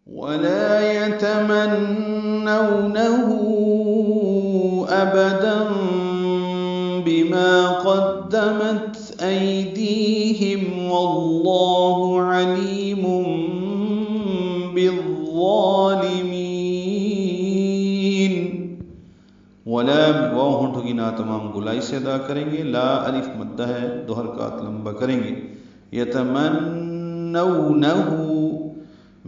ولا يتمنونه أبدا بما قدمت أيديهم والله عليم بالظالمين. ولا واو ہونٹوں کی نا تمام گلائی سے ادا کریں گے. لا الف مدہ ہے، دو حرکات لمبا کریں گے. یتمنونہ،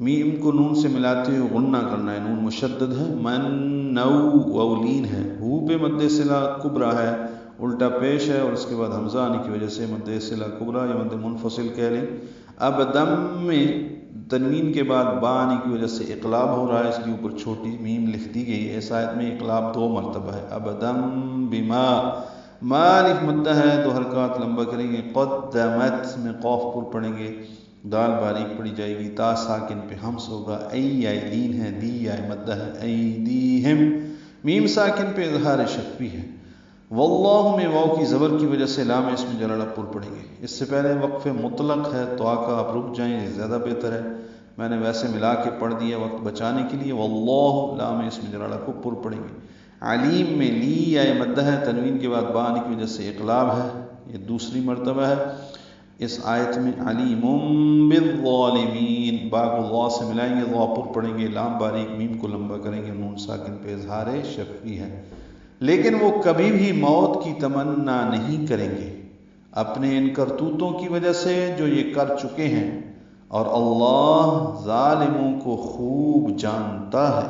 میم کو نون سے ملاتے ہوئے غنہ کرنا ہے، نون مشدد ہے. من نو واولین ہے. ہو پہ مد صلہ کبرا ہے، الٹا پیش ہے، اور اس کے بعد حمزہ آنے کی وجہ سے مد صلہ کبرا یا مد منفصل کہہ لیں. اب دم میں تنوین کے بعد با آنے کی وجہ سے اقلاب ہو رہا ہے، اس کے اوپر چھوٹی میم لکھ دی گئی ہے. اس آیت میں اقلاب 2 مرتبہ ہے. اب دم بما، ما الف مدہ ہے، 2 حرکات لمبا کریں گے. قدمت میں قوف پر پڑھیں گے، دال باریک پڑی جائے گی، تا ساکن پہ ہمس ہوگا. ای لین ہے، دی یا مدہ ہے. ایدیہم، میم ساکن پہ اظہار شفوی ہے. واللہ میں واو کی زبر کی وجہ سے لام اسم جلالہ پر پڑھیں گے. اس سے پہلے وقف مطلق ہے تو آقا آپ رک جائیں، یہ زیادہ بہتر ہے. میں نے ویسے ملا کے پڑھ دیا وقت بچانے کے لیے. واللہ لام اسم جلالہ کو پر پڑھیں گے. علیم میں لی یا مدہ ہے، تنوین کے بعد با آنے کی وجہ سے اقلاب ہے، یہ دوسری مرتبہ ہے. اس آیت میں علیم بالظالمین، با کو ضا سے ملائیں گے، ضا پر پڑھیں گے، لام باریک، میم کو لمبا کریں گے، نون ساکن پہ اظہار شفوی ہے. لیکن وہ کبھی بھی موت کی تمنا نہیں کریں گے اپنے ان کرتوتوں کی وجہ سے جو یہ کر چکے ہیں، اور اللہ ظالموں کو خوب جانتا ہے.